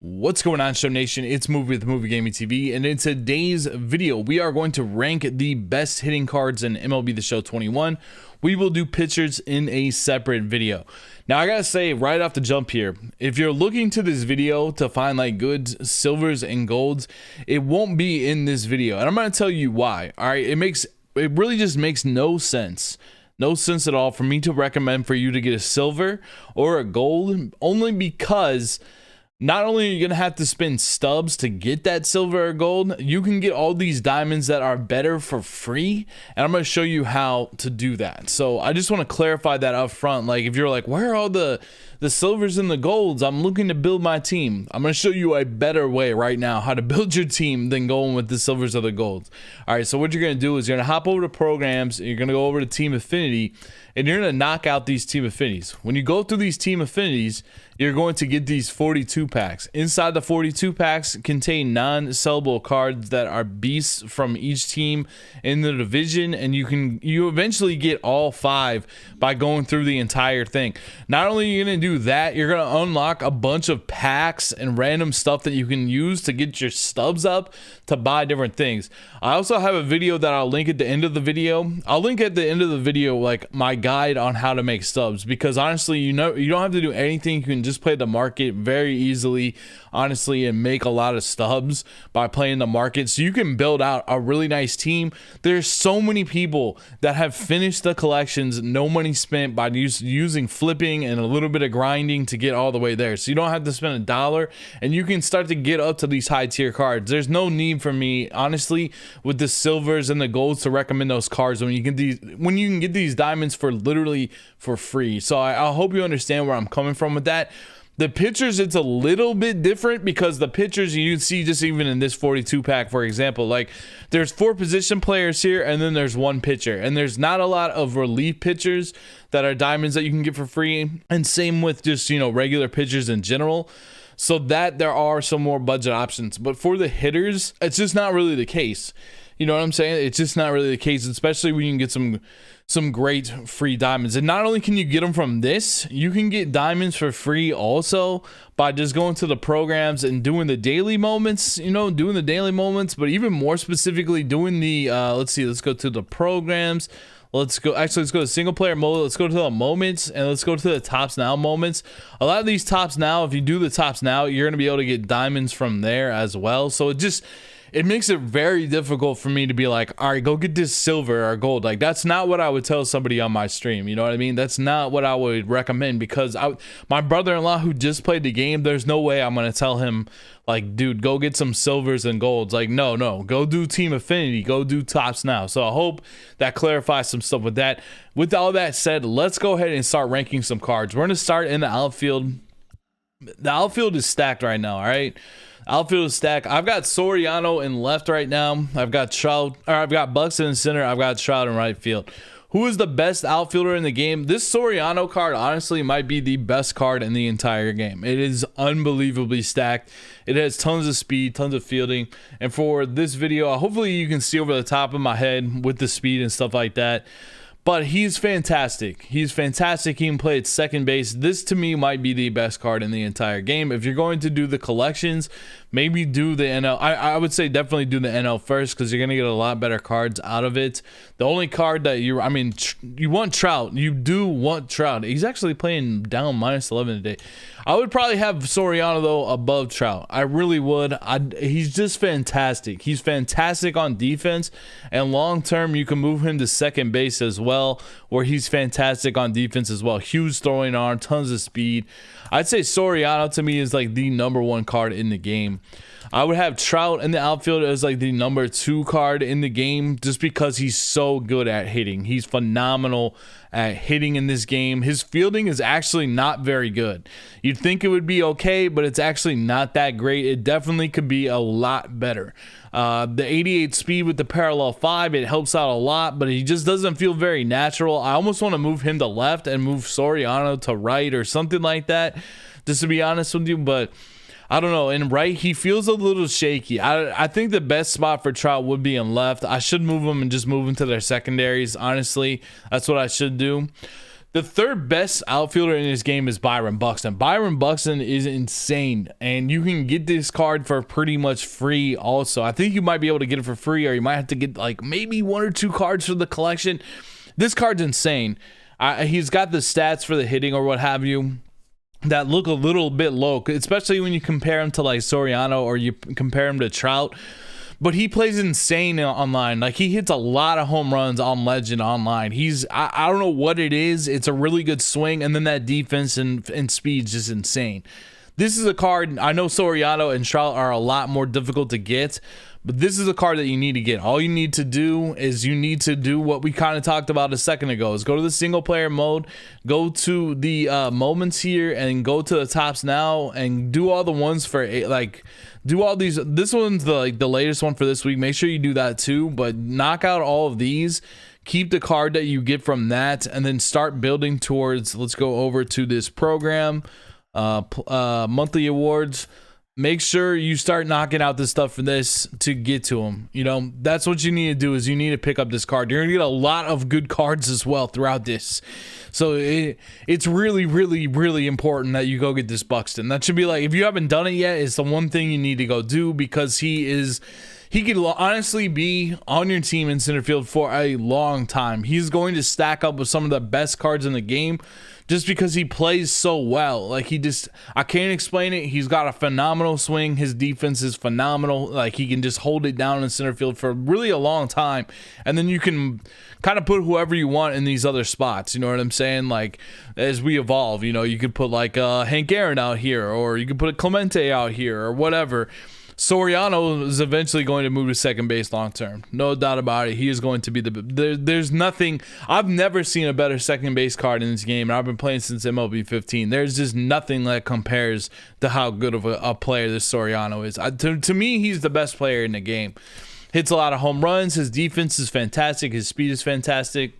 What's going on, Show Nation? It's Movie with Movie Gaming TV, and in today's video, we are going to rank the best hitting cards in MLB The Show 21. We will do pitchers in a separate video. Now, I gotta say right off the jump here, if you're looking to this video to find like good silvers and golds, it won't be in this video, and I'm gonna tell you why. All right, it really just makes no sense. No sense at all for me to recommend for you to get a silver or a gold, only because not only are you going to have to spend stubs to get that silver or gold, you can get all these diamonds that are better for free, and I'm going to show you how to do that. So I just want to clarify that up front. Like, if you're like, where are all the silvers and the golds? I'm looking to build my team. I'm going to show you a better way right now how to build your team than going with the silvers or the golds. All right, so what you're going to do is you're going to hop over to programs, you're going to go over to team affinity, and you're going to knock out these team affinities. When you go through these team affinities, you're going to get these 42 packs. Inside the 42 packs contain non-sellable cards that are beasts from each team in the division, and you eventually get all 5 by going through the entire thing. Not only are you going to do that, you're going to unlock a bunch of packs and random stuff that you can use to get your stubs up to buy different things. I also have a video that I'll link at the end of the video. I'll link at the end of the video like my guide on how to make stubs, because honestly, you don't have to do anything. You can just play the market very easily, honestly, and make a lot of stubs by playing the market, so you can build out a really nice team. There's so many people that have finished the collections, no money spent, by using flipping and a little bit of grinding to get all the way there. So you don't have to spend $1, and you can start to get up to these high tier cards. There's no need for me, honestly, with the silvers and the golds to recommend those cards when you can get these diamonds for literally for free. So I hope you understand where I'm coming from with that. The pitchers, it's a little bit different, because the pitchers, you see just even in this 42 pack, for example, like there's 4 position players here, and then there's 1 pitcher, and there's not a lot of relief pitchers that are diamonds that you can get for free, and same with just, regular pitchers in general. So that there are some more budget options, but for the hitters, it's just not really the case. You know what I'm saying? It's just not really the case, especially when you can get some great free diamonds. And not only can you get them from this, you can get diamonds for free also by just going to the programs and doing the daily moments, but even more specifically doing the, let's go to the programs. Let's go to single player mode. Let's go to the moments, and let's go to the tops now moments. A lot of these tops now, if you do the tops now, you're going to be able to get diamonds from there as well. So it makes it very difficult for me to be like, all right, go get this silver or gold. Like, that's not what I would tell somebody on my stream. You know what I mean? That's not what I would recommend, because my brother-in-law who just played the game, there's no way I'm going to tell him, like, dude, go get some silvers and golds. Like, no, go do team affinity, go do tops now. So I hope that clarifies some stuff with that. With all that said, let's go ahead and start ranking some cards. We're going to start in the outfield. The outfield is stacked right now, all right? Outfield is stacked. I've got Soriano in left right now. I've got Buxton in center. I've got Trout in right field. Who is the best outfielder in the game? This Soriano card honestly might be the best card in the entire game. It is unbelievably stacked. It has tons of speed, tons of fielding. And for this video, hopefully you can see over the top of my head with the speed and stuff like that. But he's fantastic. He's fantastic. He can play at second base. This, to me, might be the best card in the entire game. If you're going to do the collections, maybe do the NL. I would say definitely do the NL first, because you're going to get a lot better cards out of it. The only card that you want Trout. You do want Trout. He's actually playing down -11 today. I would probably have Soriano, though, above Trout. I really would. He's just fantastic. He's fantastic on defense, and long term, you can move him to second base as well, where he's fantastic on defense as well. Huge throwing arm, tons of speed. I'd say Soriano, to me, is like the #1 card in the game. I would have Trout in the outfield as like the #2 card in the game, just because he's so good at hitting. He's phenomenal at hitting in this game. His fielding is actually not very good. You'd think it would be okay, but it's actually not that great. It definitely could be a lot better. The 88 speed with the parallel 5, it helps out a lot, but he just doesn't feel very natural. I almost want to move him to left and move Soriano to right or something like that, just to be honest with you, but I don't know. In right, he feels a little shaky. I think the best spot for Trout would be in left. I should move him and just move him to their secondaries. Honestly, that's what I should do. The third best outfielder in this game is Byron Buxton. Byron Buxton is insane, and you can get this card for pretty much free also. I think you might be able to get it for free, or you might have to get like maybe 1 or 2 cards for the collection. This card's insane. He's got the stats for the hitting or what have you that look a little bit low, especially when you compare him to like Soriano or you compare him to Trout. But he plays insane online. Like, he hits a lot of home runs on Legend online. I don't know what it is. It's a really good swing, and then that defense and speed is just insane. This is a card, I know Soriano and Trout are a lot more difficult to get, but this is a card that you need to get. All you need to do is you need to do what we kind of talked about a second ago, is go to the single player mode, go to the moments here, and go to the tops now, and do all the ones for like, do all these. This one's the latest one for this week. Make sure you do that too, but knock out all of these. Keep the card that you get from that, and then start building towards, let's go over to this program, monthly awards. Make sure you start knocking out this stuff for this to get to them. You know, that's what you need to do, is you need to pick up this card. You're gonna get a lot of good cards as well throughout this. So it's really, really, really important that you go get this Buxton. That should be like, if you haven't done it yet, it's the one thing you need to go do, because he could honestly be on your team in center field for a long time. He's going to stack up with some of the best cards in the game just because he plays so well. Like, I can't explain it. He's got a phenomenal swing. His defense is phenomenal. Like, he can just hold it down in center field for really a long time. And then you can kind of put whoever you want in these other spots. You know what I'm saying? Like, as we evolve, you know, you could put like Hank Aaron out here, or you could put a Clemente out here, or whatever. Soriano is eventually going to move to second base long term. No doubt about it. He is going to be there's nothing. I've never seen a better second base card in this game, and I've been playing since MLB 15. There's just nothing that compares to how good of a player this Soriano is. To me, he's the best player in the game. Hits a lot of home runs. His defense is fantastic. His speed is fantastic.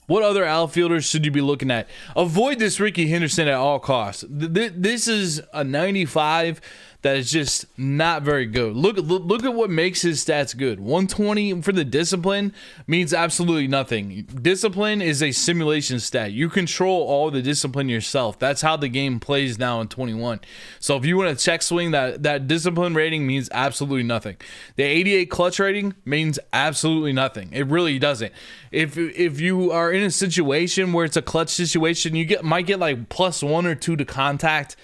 What other outfielders should you be looking at? Avoid this Ricky Henderson at all costs. This is a 95 that is just not very good. Look at what makes his stats good. 120 for the discipline means absolutely nothing. Discipline is a simulation stat. You control all the discipline yourself. That's how the game plays now in 21. So if you want to check swing, that discipline rating means absolutely nothing. The 88 clutch rating means absolutely nothing. It really doesn't. If you are in a situation where it's a clutch situation, you might get like +1 or 2 to contact.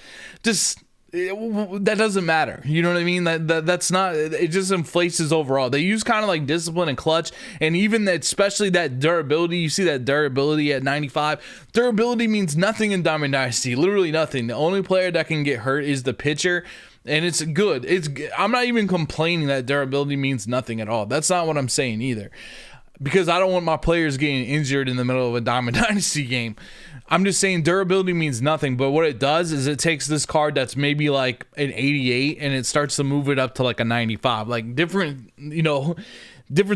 That doesn't matter. You know what I mean? That's not, it just inflates his overall. They use kind of like discipline and clutch, and even that, especially that durability. You see that durability at 95. Durability means nothing in Diamond Dynasty, literally nothing. The only player that can get hurt is the pitcher, and it's good. I'm not even complaining that durability means nothing at all. That's not what I'm saying either, because I don't want my players getting injured in the middle of a Diamond Dynasty game. I'm just saying durability means nothing, but what it does is it takes this card that's maybe like an 88 and it starts to move it up to like a 95. Like, different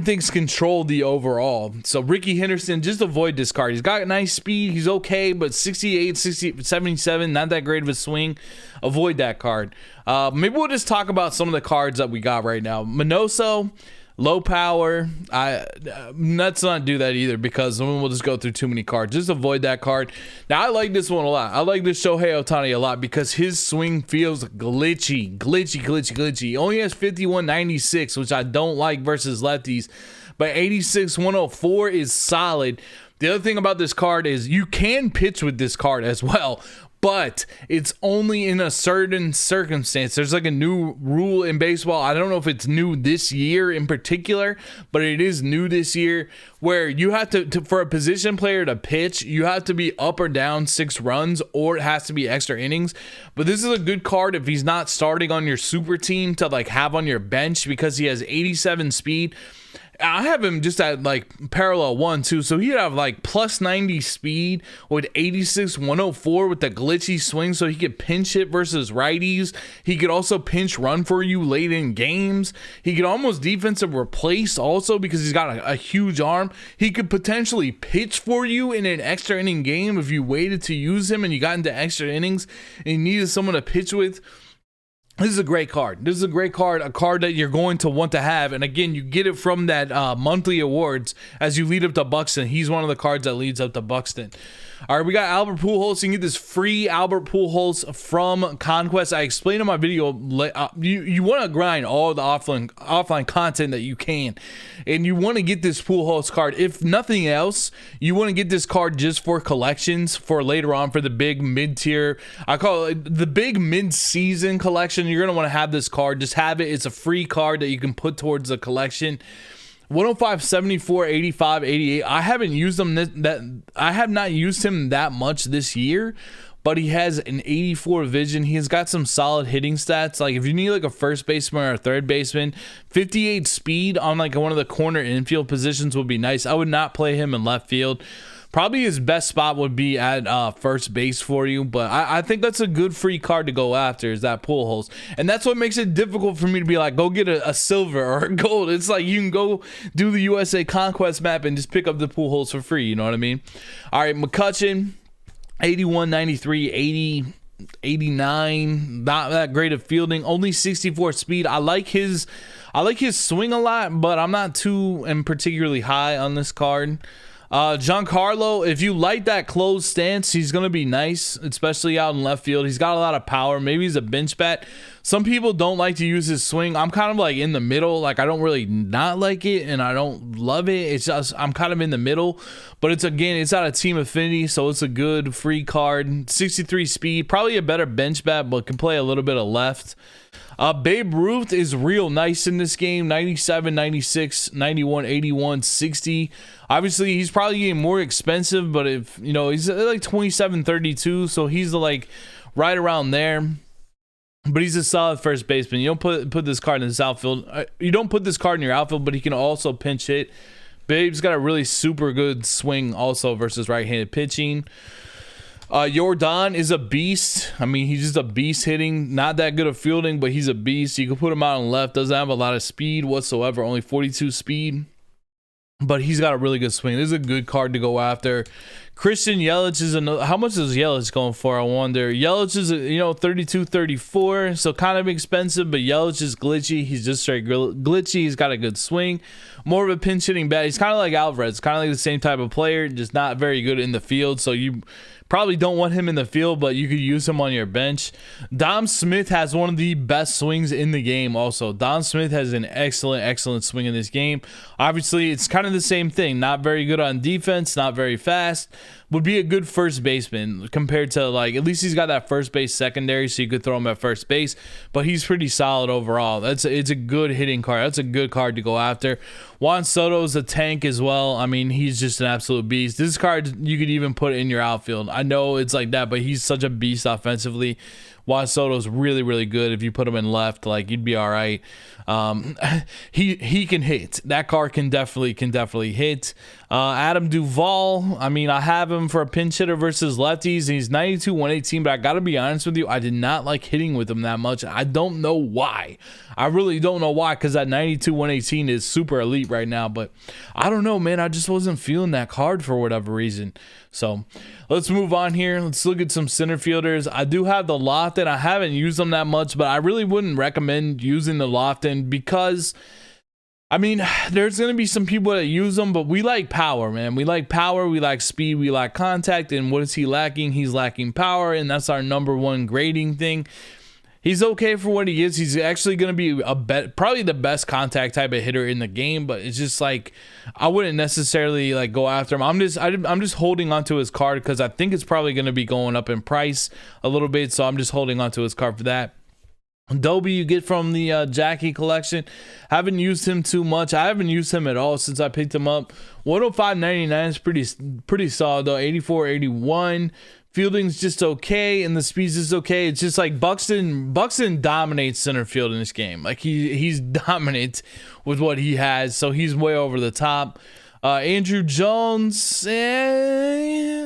things control the overall. So Ricky Henderson, just avoid this card. He's got nice speed. He's okay, but 68, 77, not that great of a swing. Avoid that card. Maybe we'll just talk about some of the cards that we got right now. Minoso, low power. Let's not do that either, because then we'll just go through too many cards. Just avoid that card. Now, I like this one a lot. I like this Shohei Ohtani a lot because his swing feels glitchy. He only has 51.96, which I don't like versus lefties, but 86.104 is solid. The other thing about this card is you can pitch with this card as well, but it's only in a certain circumstance. There's like a new rule in baseball. I don't know if it's new this year in particular, but it is new this year, where you have to for a position player to pitch, you have to be up or down 6 runs, or it has to be extra innings. But this is a good card if he's not starting on your super team to like have on your bench, because he has 87 speed. I have him just at like parallel 1-2, so he'd have like +90 speed with 86.104 with the glitchy swing, so he could pinch hit versus righties. He could also pinch run for you late in games. He could almost defensive replace also, because he's got a huge arm. He could potentially pitch for you in an extra inning game if you waited to use him and you got into extra innings and you needed someone to pitch with. This is a great card. This is a great card, a card that you're going to want to have. And again, you get it from that monthly awards as you lead up to Buxton. He's one of the cards that leads up to Buxton. All right, we got Albert Pujols. You can get this free Albert Pujols from Conquest. I explained in my video, you want to grind all the offline content that you can. And you want to get this Pujols card. If nothing else, you want to get this card just for collections for later on for the big mid-tier. I call it the big mid-season collection. You're going to want to have this card. Just have it. It's a free card that you can put towards the collection. 105, 74, 85, 88. I haven't used him I have not used him that much this year, but he has an 84 vision. He's got some solid hitting stats. Like if you need like a first baseman or a third baseman, 58 speed on like one of the corner infield positions would be nice. I would not play him in left field. Probably his best spot would be at first base for you, but I think that's a good free card to go after, is that Pujols. And that's what makes it difficult for me to be like, go get a silver or a gold. It's like you can go do the USA Conquest map and just pick up the Pujols for free, you know what I mean? All right, Mccutchen, 81, 93, 80, 89, not that great of fielding, only 64 speed. I like his swing a lot, but I'm not too particularly high on this card. Giancarlo, if you like that closed stance, he's going to be nice, especially out in left field. He's got a lot of power. Maybe he's a bench bat. Some people don't like to use his swing. I'm kind of like in the middle. Like I don't really not like it and I don't love it. It's just I'm kind of in the middle, but it's out of team affinity, so it's a good free card. 63 speed, probably a better bench bat, but can play a little bit of left. Babe Ruth is real nice in this game. 97, 96, 91, 81, 60. Obviously, he's probably getting more expensive, but if you know, he's like 27, 32, so he's like right around there. But he's a solid first baseman. You don't put this card in his outfield. You don't put this card in your outfield, but he can also pinch hit. Babe's got a really super good swing also versus right-handed pitching. Jordan is a beast. I mean, he's just a beast hitting. Not that good of fielding, but he's a beast. You can put him out on left. Doesn't have a lot of speed whatsoever. Only 42 speed. But he's got a really good swing. This is a good card to go after. Christian Yelich is another. How much is Yelich going for? I wonder. Yelich is, 32, 34. So kind of expensive, but Yelich is glitchy. He's just straight glitchy. He's got a good swing. More of a pinch hitting bat. He's kind of like Alvarez. Kind of like the same type of player, just not very good in the field. So you probably don't want him in the field, but you could use him on your bench. Dom Smith has one of the best swings in the game also. Dom Smith has an excellent swing in this game. Obviously, it's kind of the same thing. Not very good on defense, not very fast. Would be a good first baseman compared to, like, at least he's got that first base secondary, so you could throw him at first base, but he's pretty solid overall. It's a good hitting card. That's a good card to go after. Juan Soto is a tank as well. I mean, he's just an absolute beast. This card you could even put in your outfield. I know it's like that, but he's such a beast offensively. Juan Soto's really good. If you put him in left, like, you'd be all right. He can hit. That card can definitely hit. Adam Duvall, I mean, I have him for a pinch hitter versus lefties. He's 92, 118, but I got to be honest with you, I did not like hitting with him that much. I don't know why. I really don't know why, because that 92, 118 is super elite right now, but I don't know, man. I just wasn't feeling that card for whatever reason. So let's move on here. Let's look at some center fielders. I do have the Lofton. I haven't used them that much, but I really wouldn't recommend using the Lofton because, I mean, there's going to be some people that use them, but we like power, man. We like power, we like speed, we like contact, and what is he lacking? He's lacking power, and that's our number one grading thing. He's okay for what he is. He's actually going to be probably the best contact type of hitter in the game, but it's just like I wouldn't necessarily like go after him. I'm just holding onto his card because I think it's probably going to be going up in price a little bit, so I'm just holding onto his card for that. Dobie you get from the Jackie collection. Haven't used him too much. I haven't used him at all since I picked him up. 105.99 is pretty solid though. 84.81. Fielding's just okay, and the speed's just okay. It's just like Buxton dominates center field in this game. Like he's dominant with what he has, so he's way over the top. Andrew Jones, I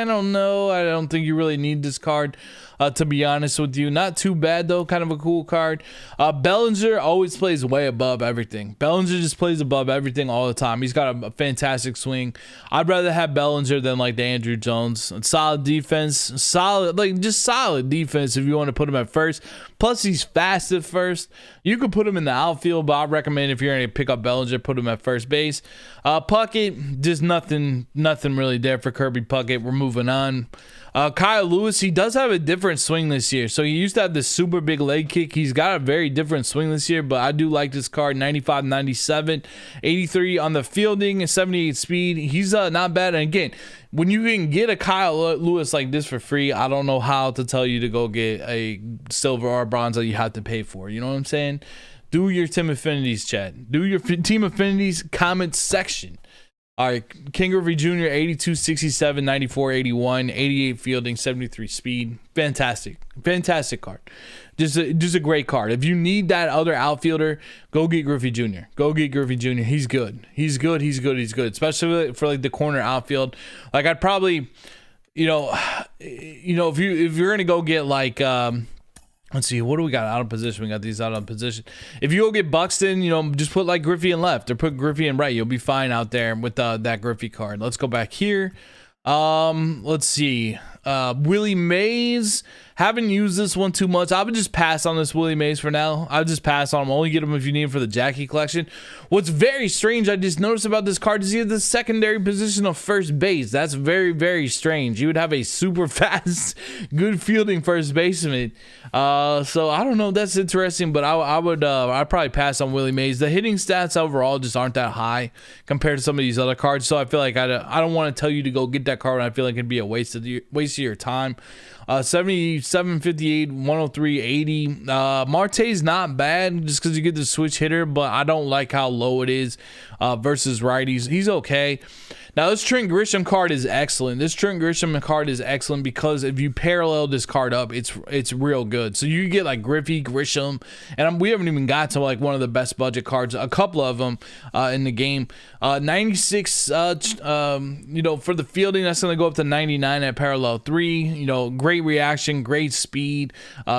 don't know. I don't think you really need this card. to be honest with you. Not too bad though, kind of a cool card. Bellinger always plays way above everything. Bellinger just plays above everything all the time. He's got a fantastic swing. I'd rather have Bellinger than like the Andrew Jones. Solid defense, solid, like just solid defense if you want to put him at first. Plus he's fast at first. You could put him in the outfield, but I recommend if you're going to pick up Bellinger, put him at first base. Puckett, just nothing really there for Kirby Puckett. We're moving on. Kyle Lewis, he does have a different swing this year. So he used to have this super big leg kick. He's got a very different swing this year, but I do like this card. 95, 97, 83 on the fielding, and 78 speed. He's not bad. And again, when you can get a Kyle Lewis like this for free, I don't know how to tell you to go get a silver or bronze that you have to pay for. You know what I'm saying? Do your team affinities, chat. Do your team affinities comment section. All right, King Griffey Jr., 82, 67, 94, 81, 88 fielding, 73 speed. Fantastic card. Just a great card. If you need that other outfielder, go get Griffey Jr. Go get Griffey Jr. He's good. Especially for like the corner outfield. Like I'd probably, if you're gonna go get like let's see, what do we got out of position? We got these out of position. If you go get Buxton, just put like Griffey in left or put Griffey in right. You'll be fine out there with that Griffey card. Let's go back here. Let's see. Willie Mays. Haven't used this one too much. I would just pass on this Willie Mays for now. I would just pass on him. Only get him if you need him for the Jackie collection. What's very strange I just noticed about this card is he has the secondary position of first base. That's very, very strange. You would have a super fast, good fielding first baseman. So I don't know. That's interesting, but I'd probably pass on Willie Mays. The hitting stats overall just aren't that high compared to some of these other cards. So I feel like I don't want to tell you to go get that card. I feel like it'd be a waste of your time. 77, 58, 103, 80. Marte's not bad just because you get the switch hitter, but I don't like how low it is versus righties. He's okay. Now, this Trent Grisham card is excellent. This Trent Grisham card is excellent because if you parallel this card up, it's real good. So you get like Griffey, Grisham, and we haven't even got to like one of the best budget cards, a couple of them in the game. 96, for the fielding, that's going to go up to 99 at parallel 3. Great reaction, great speed,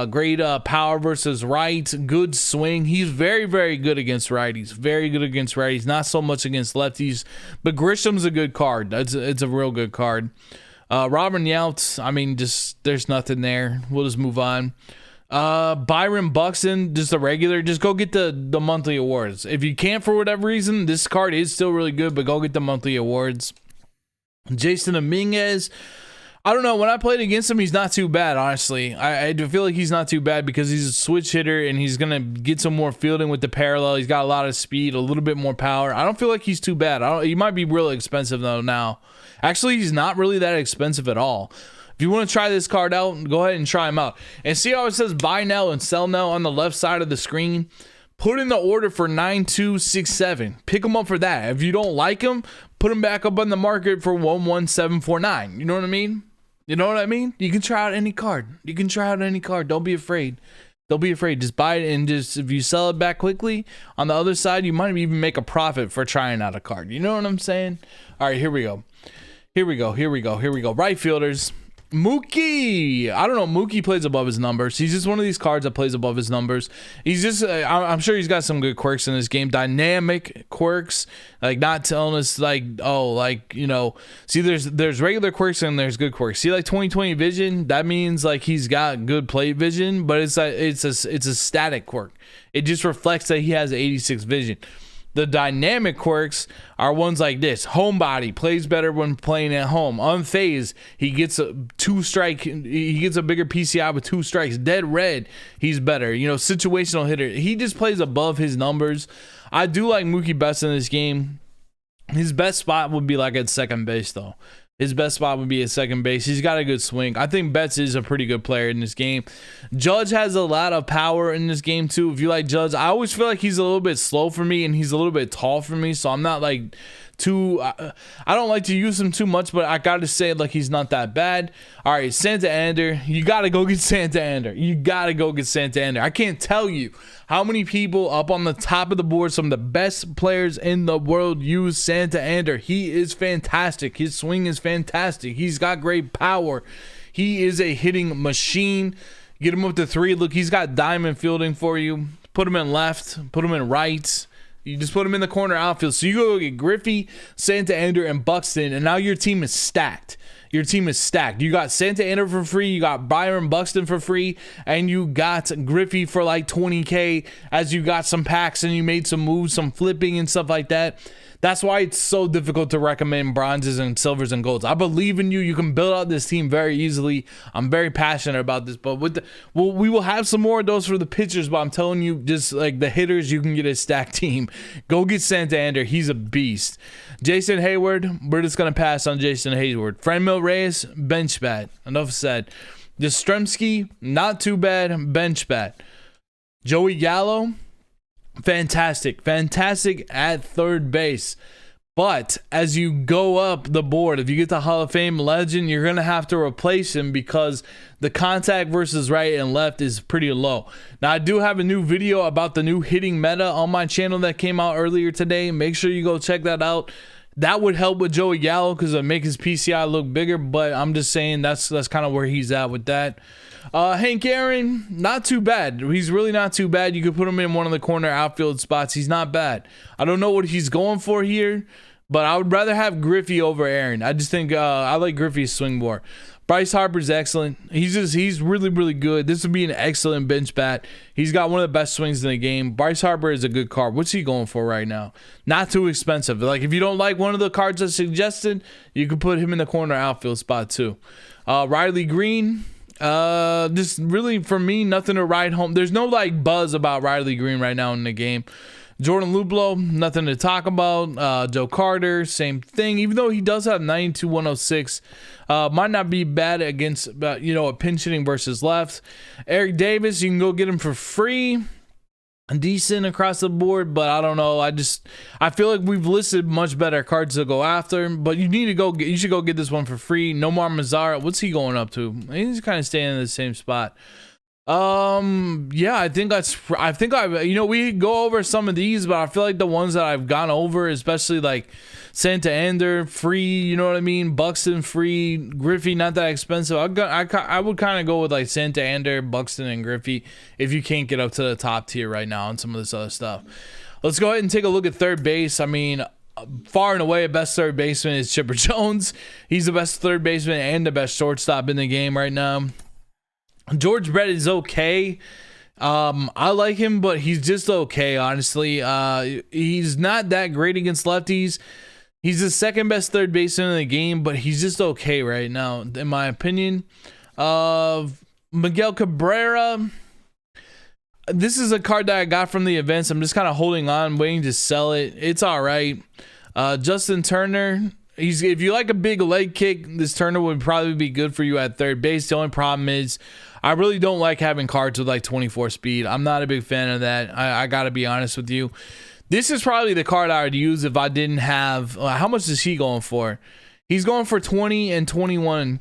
great power versus rights, good swing. He's very, very good against righties. Very good against righties. Not so much against lefties, but Grisham's a good card. It's a real good card. Robin Yount, I mean, just there's nothing there. We'll just move on. Byron Buxton, just a regular. Just go get the monthly awards. If you can't for whatever reason, this card is still really good, but go get the monthly awards. Jason Dominguez, I don't know. When I played against him, he's not too bad, honestly. I do feel like he's not too bad because he's a switch hitter and he's going to get some more fielding with the parallel. He's got a lot of speed, a little bit more power. I don't feel like he's too bad. He might be really expensive, though, now. Actually, he's not really that expensive at all. If you want to try this card out, go ahead and try him out. And see how it says buy now and sell now on the left side of the screen? Put in the order for 9267. Pick him up for that. If you don't like him, put him back up on the market for 11749. You know what I mean? You know what I mean? You can try out any card. Don't be afraid. Just buy it, and just if you sell it back quickly, on the other side, you might even make a profit for trying out a card. You know what I'm saying? All right, here we go. Right fielders. Mookie, I don't know. Mookie plays above his numbers. He's just one of these cards that plays above his numbers. He's just, I'm sure he's got some good quirks in this game. Dynamic quirks, like not telling us like, see, there's regular quirks and there's good quirks. See, like 20/20 vision, that means like he's got good plate vision, but it's a static quirk. It just reflects that he has 86 vision. The dynamic quirks are ones like this. Homebody, plays better when playing at home. Unfazed, he gets a 2-strike. He gets a bigger PCI with 2 strikes. Dead red, he's better. Situational hitter. He just plays above his numbers. I do like Mookie Betts in this game. His best spot would be like at second base, though. His best spot would be at second base. He's got a good swing. I think Betts is a pretty good player in this game. Judge has a lot of power in this game, too. If you like Judge, I always feel like he's a little bit slow for me, and he's a little bit tall for me, so I'm not like too, I don't like to use him too much, but I gotta say, like, he's not that bad. All right, Santander, you gotta go get Santander. I can't tell you how many people up on the top of the board, some of the best players in the world, use Santander. He is fantastic. His swing is fantastic. He's got great power. He is a hitting machine. Get him up to 3. Look, he's got diamond fielding for you. Put him in left, put him in right. You just put him in the corner outfield. So you go get Griffey, Santander, and Buxton, and now your team is stacked. Your team is stacked. You got Santander for free, you got Byron Buxton for free, and you got Griffey for like 20K as you got some packs and you made some moves, some flipping and stuff like that. That's why it's so difficult to recommend bronzes and silvers and golds. I believe in you. You can build out this team very easily. I'm very passionate about this, but we will have some more of those for the pitchers, but I'm telling you, just like the hitters, you can get a stacked team. Go get Santander. He's a beast. Jason Hayward, we're just going to pass on Jason Hayward. Franmil Reyes, bench bat. Enough said. Yastrzemski, not too bad, bench bat. Joey Gallo, fantastic at third base. But as you go up the board, if you get the Hall of Fame legend, you're going to have to replace him because the contact versus right and left is pretty low. Now, I do have a new video about the new hitting meta on my channel that came out earlier today. Make sure you go check that out. That would help with Joey Gallo because it make his PCI look bigger, but I'm just saying that's kind of where he's at with that. Hank Aaron, not too bad. He's really not too bad. You could put him in one of the corner outfield spots. He's not bad. I don't know what he's going for here, but I would rather have Griffey over Aaron. I just think I like Griffey's swing more. Bryce Harper's excellent. He's really good. This would be an excellent bench bat. He's got one of the best swings in the game. Bryce Harper is a good card. What's he going for right now? Not too expensive. Like if you don't like one of the cards I suggested, you could put him in the corner outfield spot too. Riley Green, just really for me, nothing to ride home. There's no like buzz about Riley Green right now in the game. Jordan Luplow, nothing to talk about. Joe Carter, same thing. Even though he does have 92-106, might not be bad against, a pinch hitting versus left. Eric Davis, you can go get him for free. Decent across the board, but I don't know. I feel like we've listed much better cards to go after, but you should go get this one for free. Nomar Mazara, what's he going up to? He's kind of staying in the same spot. Yeah, we go over some of these, but I feel like the ones that I've gone over, especially like Santander free, you know what I mean? Buxton free, Griffey not that expensive. I would kind of go with like Santander, Buxton, and Griffey if you can't get up to the top tier right now on some of this other stuff. Let's go ahead and take a look at third base. I mean, far and away, best third baseman is Chipper Jones. He's the best third baseman and the best shortstop in the game right now. George Brett is okay. I like him, but he's just okay, honestly. He's not that great against lefties. He's the second best third baseman in the game, but he's just okay right now, in my opinion. Miguel Cabrera, this is a card that I got from the events. I'm just kind of holding on, waiting to sell it. It's all right. Justin Turner, if you like a big leg kick, this Turner would probably be good for you at third base. The only problem is I really don't like having cards with like 24 speed. I'm not a big fan of that. I got to be honest with you. This is probably the card I would use if I didn't have... how much is he going for? He's going for 20 and 21.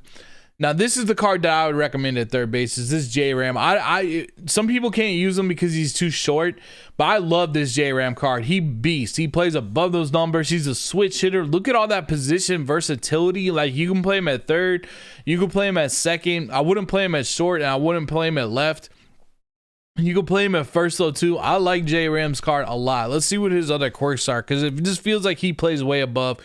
Now, this is the card that I would recommend at third base. Is this J-Ram. Some people can't use him because he's too short, but I love this J-Ram card. He beast. He plays above those numbers. He's a switch hitter. Look at all that position versatility. Like, you can play him at third. You can play him at second. I wouldn't play him at short, and I wouldn't play him at left. You can play him at first, though, too. I like J-Ram's card a lot. Let's see what his other quirks are, because it just feels like he plays way above.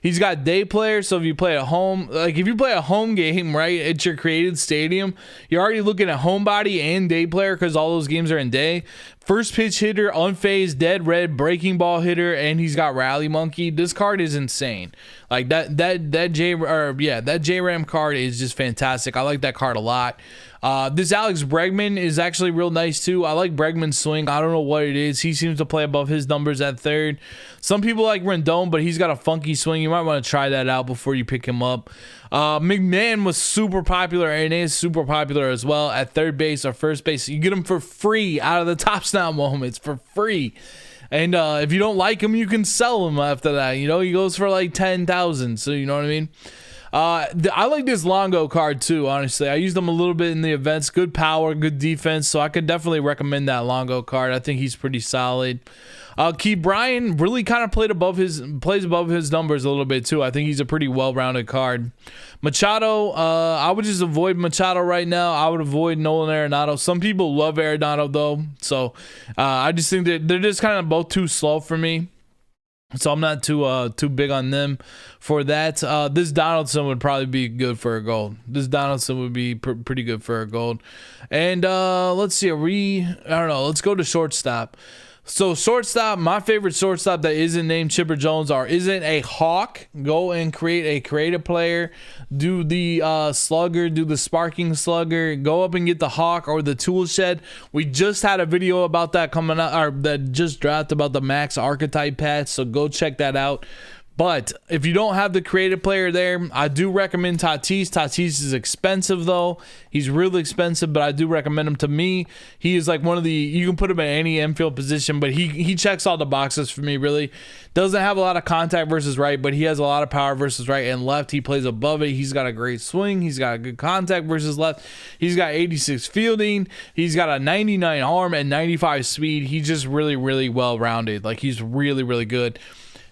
He's got day players, so if you play at home, like if you play a home game, right, at your created stadium, you're already looking at homebody and day player because all those games are in day. First pitch hitter, unfazed, dead red, breaking ball hitter, and he's got rally monkey. This card is insane. Like that J-Ram card is just fantastic. I like that card a lot. This Alex Bregman is actually real nice too. I like Bregman's swing. I don't know what it is. He seems to play above his numbers at third. Some people like Rendon, but he's got a funky swing. You might want to try that out before you pick him up. McMahon was super popular and is super popular as well at third base or first base. You get him for free out of the Top Snout moments for free. And if you don't like him, you can sell him after that. You know, he goes for like 10,000. So you know what I mean? I like this Longo card too, honestly. I used him a little bit in the events. Good power, good defense, so I could definitely recommend that Longo card. I think he's pretty solid. Key Bryan really kind of plays above his numbers a little bit too. I think he's a pretty well-rounded card. Machado, I would just avoid Machado right now. I would avoid Nolan Arenado. Some people love Arenado though, so I just think that they're just kind of both too slow for me. So I'm not too big on them for that. This Donaldson would probably be good for a gold. This Donaldson would be pretty good for a gold. And let's see, I don't know. Let's go to shortstop. So shortstop, my favorite shortstop that isn't named Chipper Jones or isn't a Hawk, go and create a creative player, do the slugger, do the sparking slugger, go up and get the Hawk or the tool shed. We just had a video about that coming out, or that just dropped about the Max archetype patch, so go check that out. But if you don't have the creative player there, I do recommend Tatis. Tatis is expensive though. He's really expensive, but I do recommend him. To me, he is like one of the, you can put him in any infield position, but he checks all the boxes for me, really. Doesn't have a lot of contact versus right, but he has a lot of power versus right and left. He plays above it. He's got a great swing. He's got a good contact versus left. He's got 86 fielding. He's got a 99 arm and 95 speed. He's just really, really well-rounded. Like, he's really, really good.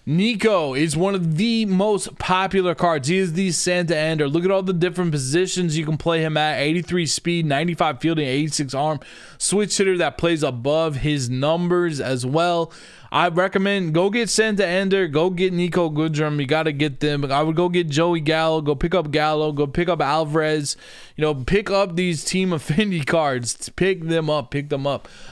Nico is one of the most popular cards. He is the Santa Ender. Look at all the different positions you can play him at. 83 speed, 95 fielding, 86 arm. Switch hitter that plays above his numbers as well. I recommend go get Santa Ender, go get Nico Goodrum. You got to get them. I would go get Joey Gallo, go pick up Gallo, go pick up Alvarez. You know, pick up these team affinity cards. Pick them up.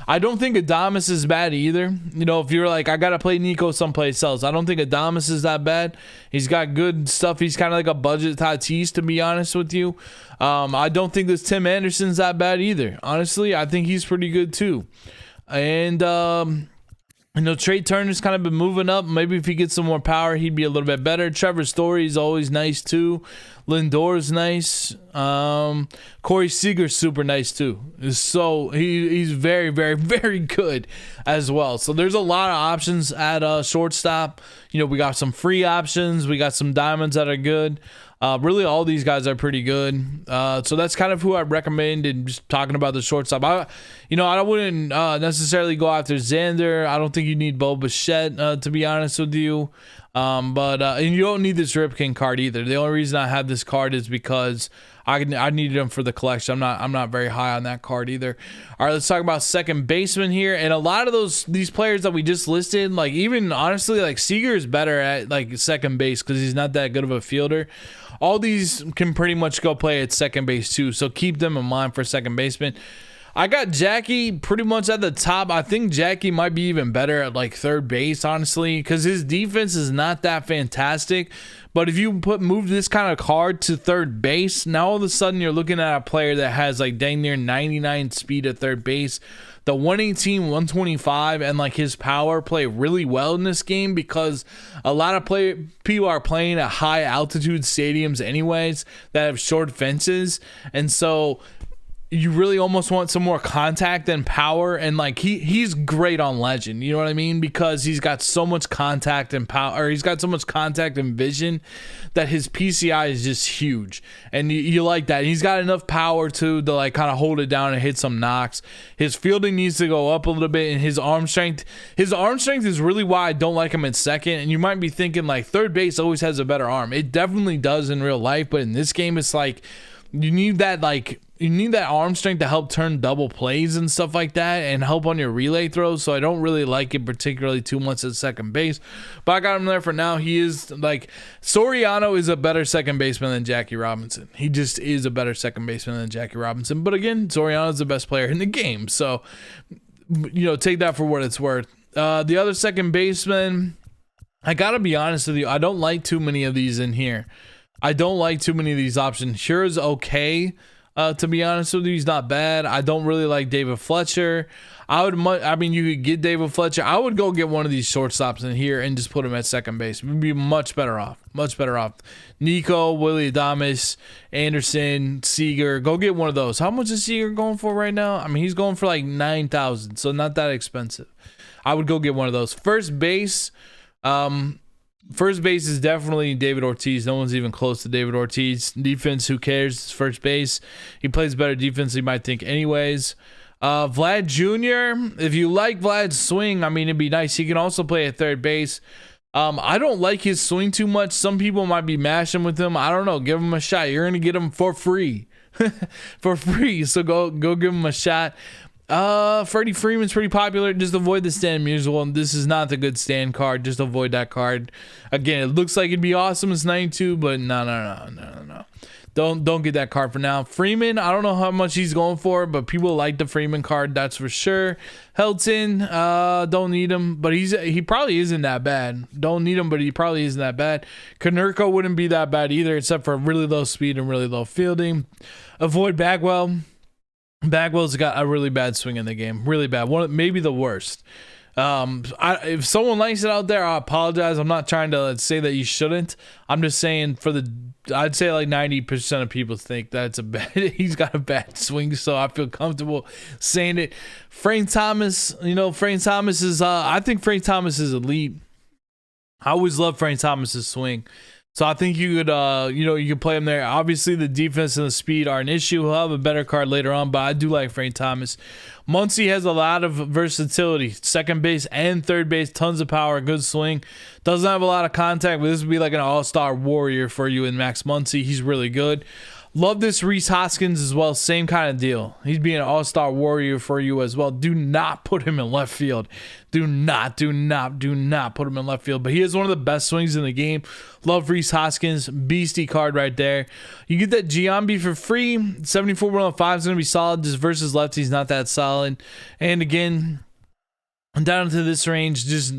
I don't think Adames is bad either. You know, if you're like, I got to play Nico someplace else, I don't think Adames is that bad. He's got good stuff. He's kind of like a budget Tatis, to be honest with you. I don't think this Tim Anderson's that bad either. Honestly, I think he's pretty good too. And you know, Trey Turner's kind of been moving up. Maybe if he gets some more power, he'd be a little bit better. Trevor Story's always nice too. Lindor's nice. Corey Seager's super nice too. So he's very, very, very good as well. So there's a lot of options at shortstop. You know, we got some free options. We got some diamonds that are good. Really, all these guys are pretty good. So that's kind of who I recommend. And just talking about the shortstop, I wouldn't necessarily go after Xander. I don't think you need Bo Bichette, to be honest with you. And you don't need this Ripken card either. The only reason I have this card is because I needed him for the collection. I'm not very high on that card either. All right, let's talk about second baseman here. And a lot of these players that we just listed, like even honestly, like Seager is better at like second base because he's not that good of a fielder. All these can pretty much go play at second base too, so keep them in mind for second baseman. I got Jackie pretty much at the top. I think Jackie might be even better at like third base, honestly, because his defense is not that fantastic. But if you move this kind of card to third base, now all of a sudden you're looking at a player that has like dang near 99 speed at third base. The 118, 125, and like his power play really well in this game because a lot of people are playing at high altitude stadiums anyways that have short fences, and so you really almost want some more contact and power, and like he's great on Legend, you know what I mean, because he's got so much contact and power, or he's got so much contact and vision that his PCI is just huge, and you like that. And he's got enough power to like kind of hold it down and hit some knocks. His fielding needs to go up a little bit, and his arm strength is really why I don't like him at second. And you might be thinking like third base always has a better arm. It definitely does in real life, but in this game it's like you need that arm strength to help turn double plays and stuff like that and help on your relay throws. So I don't really like it particularly too much at second base, but I got him there for now. He is like, Soriano is a better second baseman than Jackie Robinson. He just is a better second baseman than Jackie Robinson. But again, Soriano is the best player in the game. So, you know, take that for what it's worth. The other second baseman, I got to be honest with you, I don't like too many of these in here. I don't like too many of these options. Sure is okay. To be honest with you, he's not bad. I don't really like David Fletcher. You could get David Fletcher. I would go get one of these shortstops in here and just put him at second base. We'd be much better off. Nico, Willie Adames, Anderson, Seager. Go get one of those. How much is Seager going for right now? I mean, he's going for like $9,000, so not that expensive. I would go get one of those. First base, First base is definitely David Ortiz. No one's even close to David Ortiz. Defense, who cares? It's first base. He plays better defense than you might think anyways. Vlad Jr., if you like Vlad's swing, I mean, it'd be nice. He can also play at third base. I don't like his swing too much. Some people might be mashing with him. I don't know. Give him a shot. You're going to get him for free. For free. So go give him a shot. Freddie Freeman's pretty popular. Just avoid the Stan Musial. This is not the good Stan card. Just avoid that card. Again, it looks like it'd be awesome. It's 92, but no. Don't get that card for now. Freeman, I don't know how much he's going for, but people like the Freeman card, that's for sure. Helton, don't need him, but he probably isn't that bad. Don't need him, but he probably isn't that bad. Konerko wouldn't be that bad either, except for really low speed and really low fielding. Avoid Bagwell. Bagwell's got a really bad swing in the game. Really bad. Maybe the worst. If someone likes it out there, I apologize. I'm not trying to say that you shouldn't. I'm just saying I'd say like 90% of people think that he's got a bad swing, so I feel comfortable saying it. Frank Thomas, Frank Thomas is, I think Frank Thomas is elite. I always love Frank Thomas's swing. So I think you could, you could play him there. Obviously, the defense and the speed are an issue. He'll have a better card later on, but I do like Frank Thomas. Muncy has a lot of versatility. Second base and third base, tons of power, good swing. Doesn't have a lot of contact, but this would be like an all-star warrior for you in Max Muncy. He's really good. Love this Rhys Hoskins as well. Same kind of deal. He's being an all-star warrior for you as well. Do not put him in left field. Do not put him in left field. But he has one of the best swings in the game. Love Rhys Hoskins. Beastie card right there. You get that Giambi for free. 74-105 is going to be solid. Just versus lefties, not that solid. And again, down to this range, just,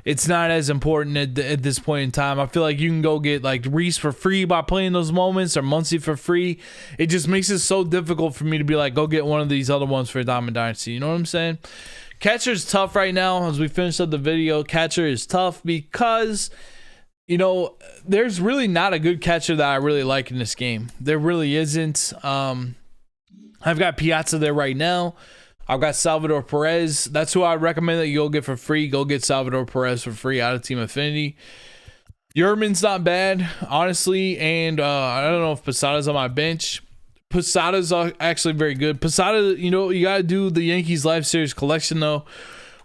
it's not as important at this point in time. I feel like you can go get like Rhys for free by playing those moments, or Muncy for free. It just makes it so difficult for me to be like, go get one of these other ones for Diamond Dynasty. You know what I'm saying? Catcher's tough right now. As we finish up the video, catcher is tough because, there's really not a good catcher that I really like in this game. There really isn't. I've got Piazza there right now. I've got Salvador Perez. That's who I recommend that you go get for free. Go get Salvador Perez for free out of Team Affinity. Yerman's not bad, honestly. And I don't know if Posada's on my bench. Posada's actually very good. Posada, you got to do the Yankees Life Series collection, though,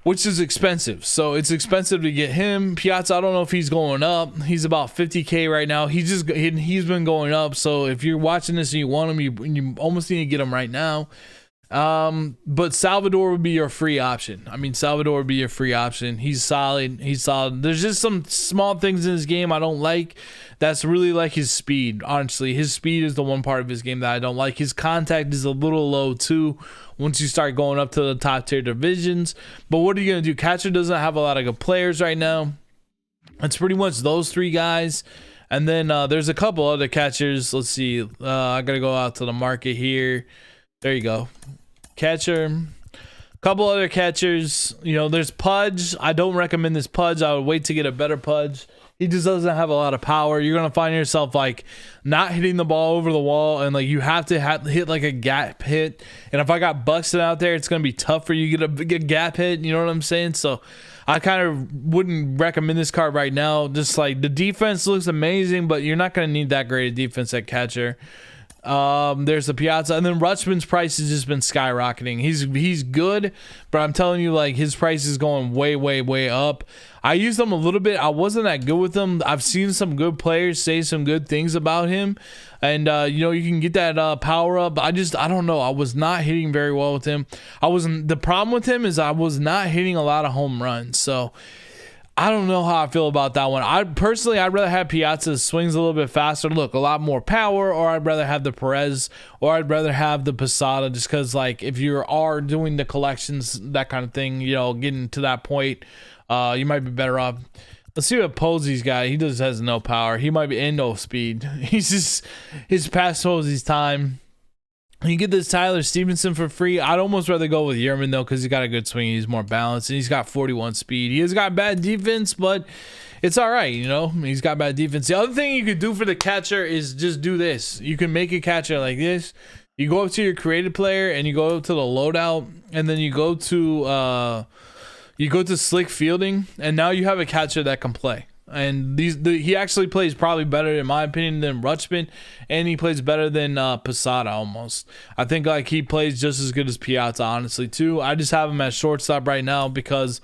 which is expensive. So it's expensive to get him. Piazza, I don't know if he's going up. He's about $50K right now. He's been going up. So if you're watching this and you want him, you almost need to get him right now. But Salvador would be your free option. Salvador would be your free option. He's solid. There's just some small things in his game I don't like. That's really like his speed. Honestly, his speed is the one part of his game that I don't like. His contact is a little low too once you start going up to the top tier divisions. But what are you going to do? Catcher doesn't have a lot of good players right now. It's pretty much those three guys. And then there's a couple other catchers. Let's see. I got to go out to the market here. There you go. Catcher. Couple other catchers. There's Pudge. I don't recommend this Pudge. I would wait to get a better Pudge. He just doesn't have a lot of power. You're going to find yourself like not hitting the ball over the wall, and like you have to hit like a gap hit. And if I got Buxton out there, it's going to be tough for you to get a gap hit. You know what I'm saying? So I kind of wouldn't recommend this card right now. Just like the defense looks amazing, but you're not going to need that great a defense at catcher. There's the Piazza, and then Rutschman's price has just been skyrocketing. He's good, but I'm telling you, like, his price is going way up. I used him a little bit. I wasn't that good with him. I've seen some good players say some good things about him, and you can get that power up. I don't know. I was not hitting very well with him. The problem with him is I was not hitting a lot of home runs. So I don't know how I feel about that one. I'd rather have Piazza swings a little bit faster, look, a lot more power, or I'd rather have the Perez, or I'd rather have the Posada, just because, like, if you are doing the collections, that kind of thing, getting to that point, you might be better off. Let's see what Posey's got. He just has no power. He might be in no speed. He's past Posey's time. You get this Tyler Stevenson for free. I'd almost rather go with Yerman, though, because he's got a good swing. He's more balanced, and he's got 41 speed. He has got bad defense, but it's all right, He's got bad defense. The other thing you could do for the catcher is just do this. You can make a catcher like this. You go up to your created player, and you go up to the loadout, and then you go to slick fielding, and now you have a catcher that can play. And he actually plays probably better, in my opinion, than Rutschman, and he plays better than Posada almost. I think like he plays just as good as Piazza, honestly, too. I just have him at shortstop right now because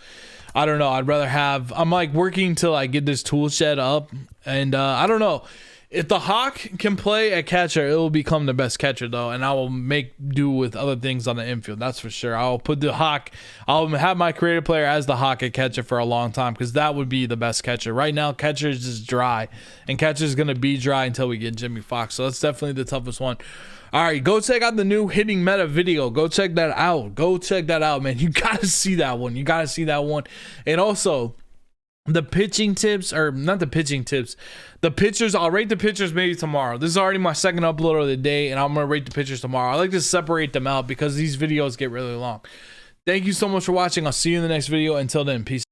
I don't know. I'd rather have. I'm like working to like get this tool shed up, and I don't know. If the Hawk can play at catcher, it will become the best catcher, though, and I will make do with other things on the infield. That's for sure. I'll put the Hawk. I'll have my creative player as the Hawk at catcher for a long time because that would be the best catcher. Right now, catcher is just dry, and catcher is going to be dry until we get Jimmy Fox. So that's definitely the toughest one. All right, go check out the new hitting meta video. Go check that out. Go check that out, man. You got to see that one. You got to see that one. And also, the pitching tips, or not the pitching tips, the pitchers, I'll rate the pitchers maybe tomorrow. This is already my second upload of the day, and I'm going to rate the pitchers tomorrow. I like to separate them out because these videos get really long. Thank you so much for watching. I'll see you in the next video. Until then, peace out.